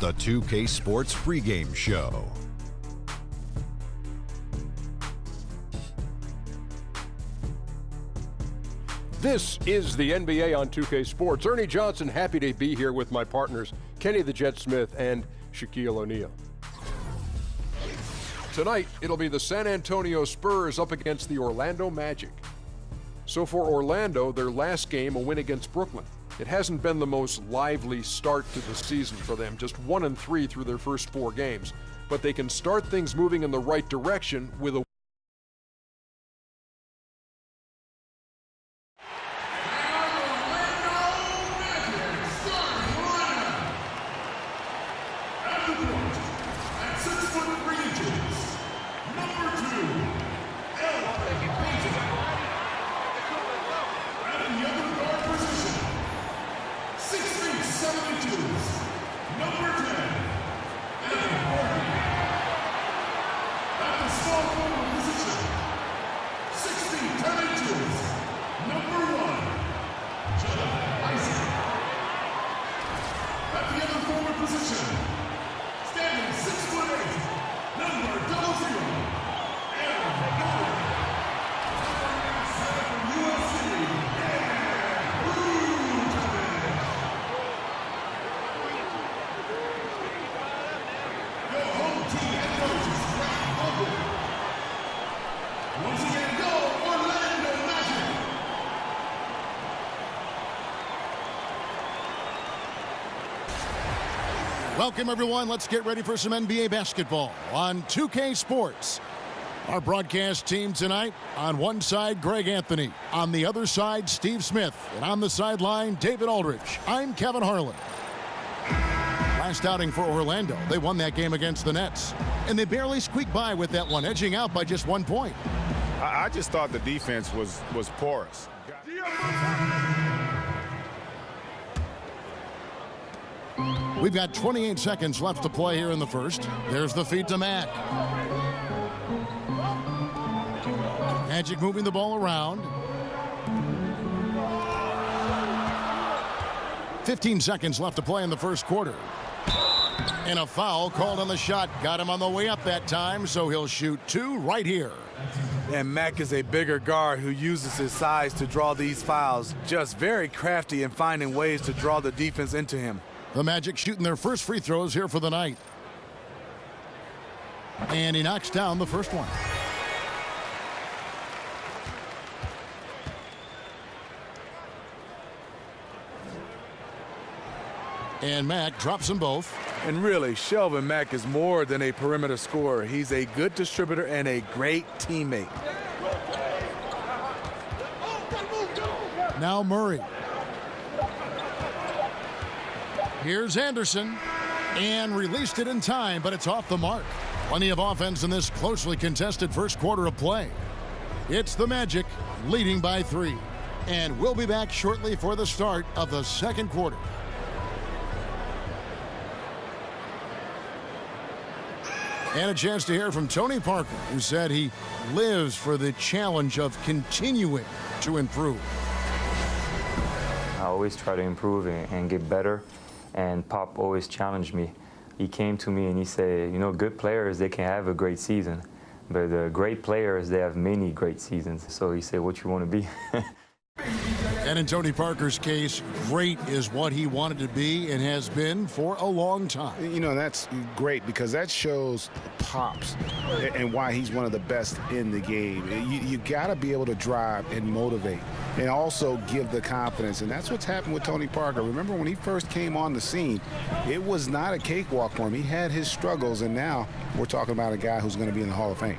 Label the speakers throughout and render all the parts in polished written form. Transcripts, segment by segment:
Speaker 1: the 2K Sports pregame show.
Speaker 2: This is the NBA on 2K Sports. Ernie Johnson, happy to be here with my partners, Kenny the Jet Smith and Shaquille O'Neal. Tonight, it'll be the San Antonio Spurs up against the Orlando Magic. So for Orlando, their last game, a win against Brooklyn. It hasn't been the most lively start to the season for them, just 1-3 through their first 4 games. But they can start things moving in the right direction with a
Speaker 3: Welcome, everyone. Let's get ready for some NBA basketball on 2K Sports. Our broadcast team tonight, on one side, Greg Anthony. On the other side, Steve Smith. And on the sideline, David Aldridge. I'm Kevin Harlan. Last outing for Orlando, they won that game against the Nets. And they barely squeaked by with that one, edging out by just 1 point.
Speaker 4: I just thought the defense was porous.
Speaker 3: We've got 28 seconds left to play here in the first. There's the feed to Mack. Magic moving the ball around. 15 seconds left to play in the first quarter. And a foul called on the shot. Got him on the way up that time, so he'll shoot 2 right here.
Speaker 5: And Mack is a bigger guard who uses his size to draw these fouls. Just very crafty in finding ways to draw the defense into him.
Speaker 3: The Magic shooting their first free throws here for the night. And he knocks down the first one. And Mack drops them both.
Speaker 5: And really, Shelvin Mack is more than a perimeter scorer. He's a good distributor and a great teammate.
Speaker 3: Now Murray. Here's Anderson, and released it in time, but it's off the mark. Plenty of offense in this closely contested first quarter of play. It's the Magic leading by 3, and we'll be back shortly for the start of the second quarter. And a chance to hear from Tony Parker, who said he lives for the challenge of continuing to improve.
Speaker 6: I always try to improve and get better. And Pop always challenged me. He came to me and he said, you know, good players, they can have a great season. But the great players, they have many great seasons. So he said, what you want to be?
Speaker 3: And in Tony Parker's case, great is what he wanted to be and has been for a long time.
Speaker 4: You know, that's great because that shows Pops and why he's one of the best in the game. You got to be able to drive and motivate and also give the confidence. And that's what's happened with Tony Parker. Remember when he first came on the scene, it was not a cakewalk for him. He had his struggles, and now we're talking about a guy who's going to be in the Hall of Fame.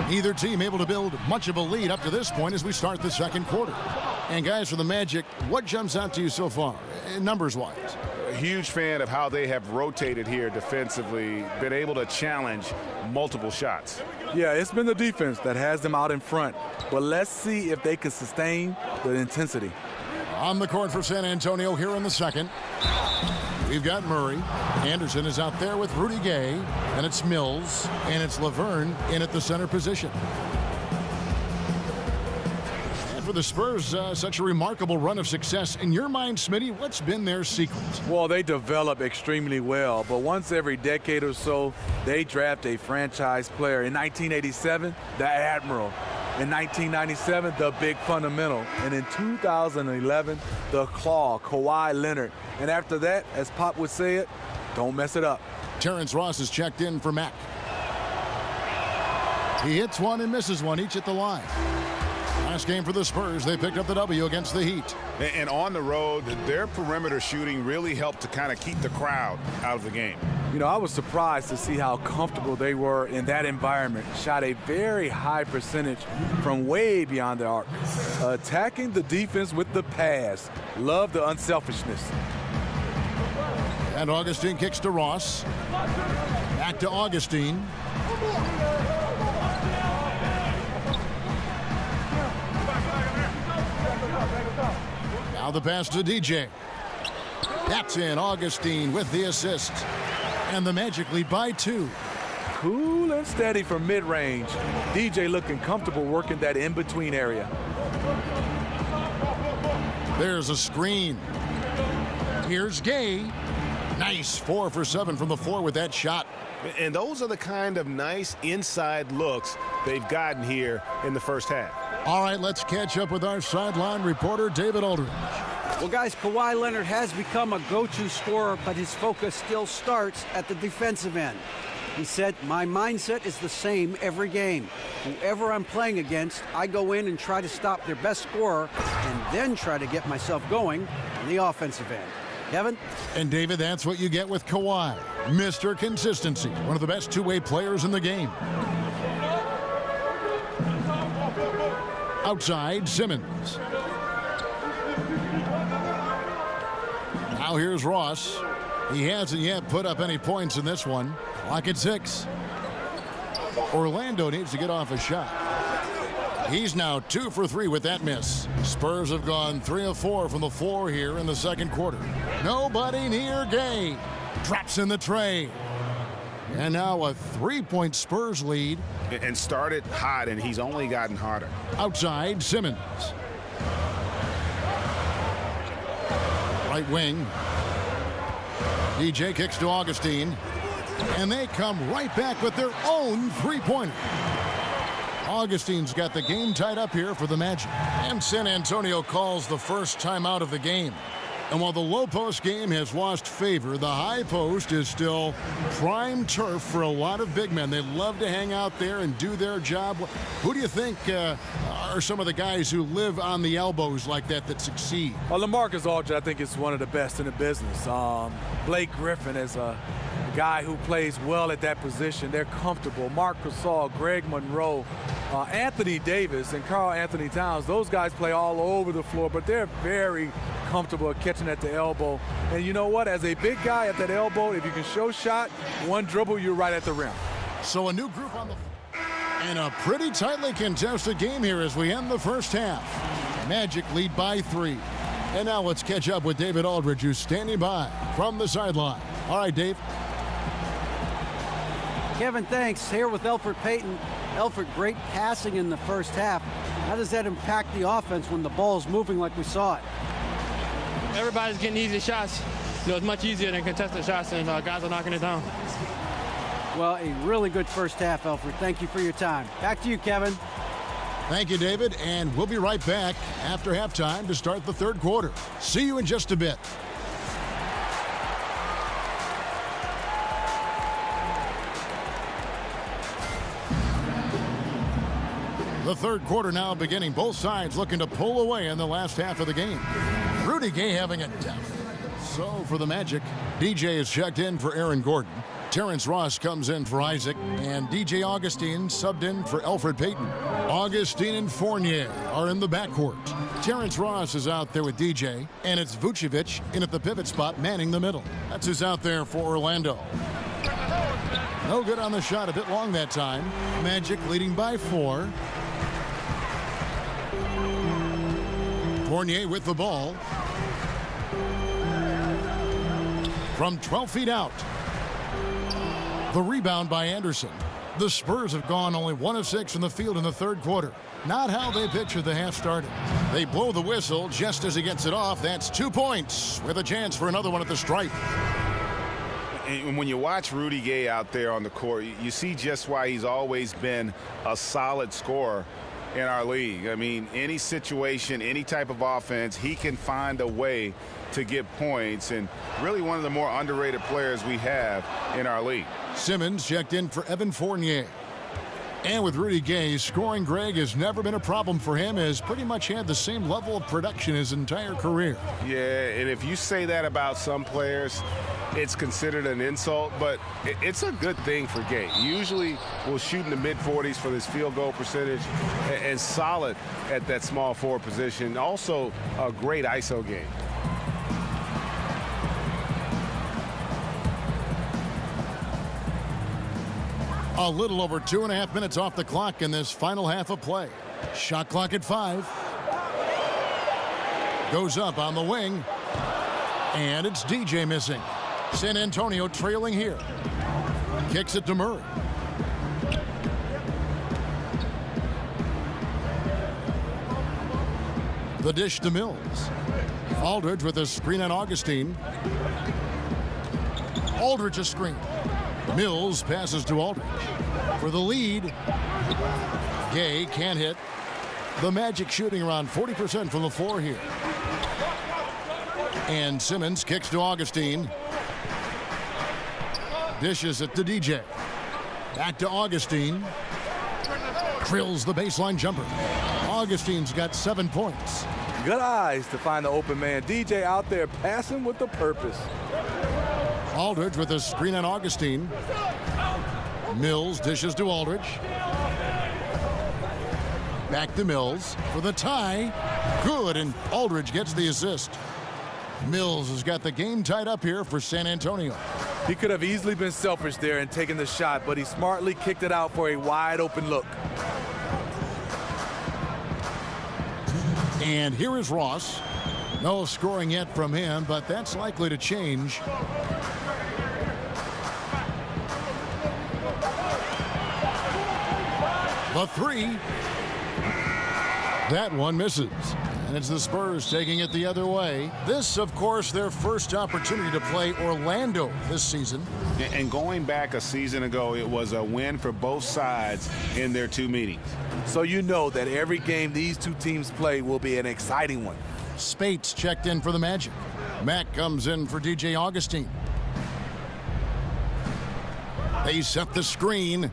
Speaker 3: Neither team able to build much of a lead up to this point as we start the second quarter. And guys, for the Magic, what jumps out to you so far, numbers-wise?
Speaker 4: A huge fan of how they have rotated here defensively, been able to challenge multiple shots.
Speaker 5: Yeah, it's been the defense that has them out in front. But let's see if they can sustain the intensity.
Speaker 3: On the court for San Antonio here in the second. We've got Murray. Anderson is out there with Rudy Gay. And it's Mills. And it's Laverne in at the center position. And for the Spurs, such a remarkable run of success. In your mind, Smitty, what's been their secret?
Speaker 5: Well, they develop extremely well, but once every decade or so, they draft a franchise player. In 1987, the Admiral. In 1997, the Big Fundamental. And in 2011, the Claw, Kawhi Leonard. And after that, as Pop would say it, don't mess it up.
Speaker 3: Terrence Ross is checked in for Mack. He hits one and misses one, each at the line. Last game for the Spurs, they picked up the W against the Heat.
Speaker 4: And on the road, their perimeter shooting really helped to kind of keep the crowd out of the game.
Speaker 5: You know, I was surprised to see how comfortable they were in that environment. Shot a very high percentage from way beyond the arc. Attacking the defense with the pass. Love the unselfishness.
Speaker 3: And Augustine kicks to Ross. Back to Augustine. Now the pass to DJ. That's in. Augustine with the assist. And the Magic lead by 2.
Speaker 5: Cool and steady from mid-range. DJ looking comfortable working that in-between area.
Speaker 3: There's a screen. Here's Gay. Nice 4 for 7 from the floor with that shot.
Speaker 4: And those are the kind of nice inside looks they've gotten here in the first half.
Speaker 3: All right, let's catch up with our sideline reporter, David Aldridge.
Speaker 7: Well, guys, Kawhi Leonard has become a go-to scorer, but his focus still starts at the defensive end. He said, my mindset is the same every game. Whoever I'm playing against, I go in and try to stop their best scorer and then try to get myself going on the offensive end. Kevin?
Speaker 3: And David, that's what you get with Kawhi. Mr. Consistency, one of the best two-way players in the game. Outside, Simmons. Now here's Ross. He hasn't yet put up any points in this one. Clock at 6. Orlando needs to get off a shot. He's now 2 for 3 with that miss. Spurs have gone 3 of 4 from the floor here in the second quarter. Nobody near Gay. Drops in the tray. And now a 3-point Spurs lead.
Speaker 4: And started hot, and he's only gotten hotter.
Speaker 3: Outside, Simmons. Right wing. DJ kicks to Augustine. And they come right back with their own three-pointer. Augustine's got the game tied up here for the Magic. And San Antonio calls the first timeout of the game. And while the low post game has lost favor, the high post is still prime turf for a lot of big men. They love to hang out there and do their job. Who do you think are some of the guys who live on the elbows like that succeed?
Speaker 5: Well, LaMarcus Aldridge, I think, is one of the best in the business. Blake Griffin is a guy who plays well at that position. They're comfortable. Marc Gasol, Greg Monroe, Anthony Davis, and Karl Anthony Towns. Those guys play all over the floor, but they're very comfortable at catching at the elbow. And you know what? As a big guy at that elbow, if you can show shot, one dribble, you're right at the rim.
Speaker 3: So a new group on the and a pretty tightly contested game here as we end the first half. Magic lead by 3. And now let's catch up with David Aldridge, who's standing by from the sideline. All right, Dave.
Speaker 7: Kevin, thanks. Here with Elfrid Payton. Elfrid, great passing in the first half. How does that impact the offense when the ball's moving like we saw it?
Speaker 8: Everybody's getting easy shots. You know, it's much easier than contested shots, and guys are knocking it down.
Speaker 7: Well, a really good first half, Elfrid. Thank you for your time. Back to you, Kevin.
Speaker 3: Thank you, David, and we'll be right back after halftime to start the third quarter. See you in just a bit. The third quarter now beginning. Both sides looking to pull away in the last half of the game. Rudy Gay having a death. So for the Magic, DJ is checked in for Aaron Gordon. Terrence Ross comes in for Isaac, and DJ Augustine subbed in for Elfrid Payton. Augustine and Fournier are in the backcourt. Terrence Ross is out there with DJ, and it's Vucevic in at the pivot spot manning the middle. That's who's out there for Orlando. No good on the shot, a bit long that time. Magic leading by 4. Fournier with the ball. From 12 feet out. The rebound by Anderson. The Spurs have gone only 1 of 6 from the field in the third quarter. Not how they pictured the half started. They blow the whistle just as he gets it off. That's 2 points with a chance for another one at the stripe.
Speaker 4: And when you watch Rudy Gay out there on the court, you see just why he's always been a solid scorer in our league. I mean, any situation, any type of offense, he can find a way to get points, and really one of the more underrated players we have in our league.
Speaker 3: Simmons checked in for Evan Fournier. And with Rudy Gay scoring, Greg, has never been a problem for him, has pretty much had the same level of production his entire career.
Speaker 4: Yeah, and if you say that about some players, it's considered an insult, but it's a good thing for Gay. Usually will shoot in the mid-40s for his field goal percentage and solid at that small forward position. Also a great ISO game.
Speaker 3: A little over 2.5 minutes off the clock in this final half of play. Shot clock at 5. Goes up on the wing. And it's DJ missing. San Antonio trailing here. Kicks it to Murray. The dish to Mills. Aldridge with a screen on Augustine. Aldridge a screen. Mills passes to Aldridge. For the lead, Gay can't hit. The Magic shooting around 40% from the floor here. And Simmons kicks to Augustine. Dishes it to DJ. Back to Augustine. Drills the baseline jumper. Augustine's got 7 points.
Speaker 5: Good eyes to find the open man. DJ out there passing with a purpose.
Speaker 3: Aldridge with a screen on Augustine. Mills dishes to Aldridge. Back to Mills for the tie. Good, and Aldridge gets the assist. Mills has got the game tied up here for San Antonio.
Speaker 5: He could have easily been selfish there and taken the shot, but he smartly kicked it out for a wide open look.
Speaker 3: And here is Ross. No scoring yet from him, but that's likely to change. The 3. That one misses. And it's the Spurs taking it the other way. This, of course, their first opportunity to play Orlando this season.
Speaker 4: And going back a season ago, it was a win for both sides in their 2 meetings.
Speaker 5: So you know that every game these two teams play will be an exciting one.
Speaker 3: Spates checked in for the Magic. Mack comes in for DJ Augustine. They set the screen.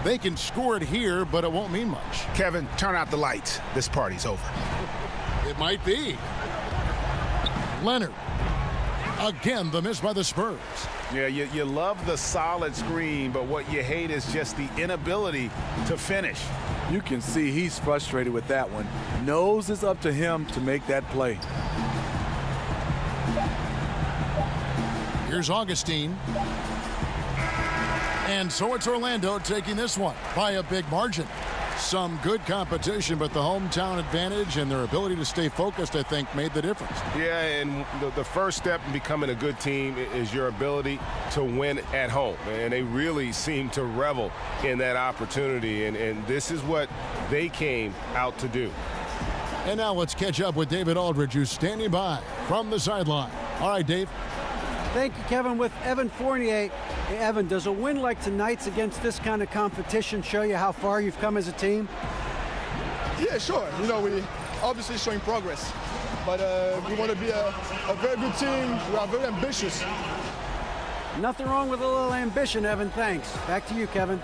Speaker 3: They can score it here, but it won't mean much.
Speaker 4: Kevin, turn out the lights. This party's over.
Speaker 3: It might be. Leonard. Again, the miss by the Spurs.
Speaker 4: Yeah, you love the solid screen, but what you hate is just the inability to finish.
Speaker 5: You can see he's frustrated with that one. Knows it's up to him to make that play.
Speaker 3: Here's Augustine. And so it's Orlando taking this one by a big margin. Some good competition, but the hometown advantage and their ability to stay focused, I think, made the difference.
Speaker 4: Yeah, and the first step in becoming a good team is your ability to win at home. And they really seem to revel in that opportunity. And this is what they came out to do.
Speaker 3: And now let's catch up with David Aldridge, who's standing by from the sideline. All right, Dave.
Speaker 7: Thank you, Kevin. With Evan Fournier. Hey, Evan, does a win like tonight's against this kind of competition show you how far you've come as a team?
Speaker 9: Yeah, sure. You know, we obviously showing progress, but we want to be a very good team. We are very ambitious.
Speaker 7: Nothing wrong with a little ambition, Evan. Thanks. Back to you, Kevin.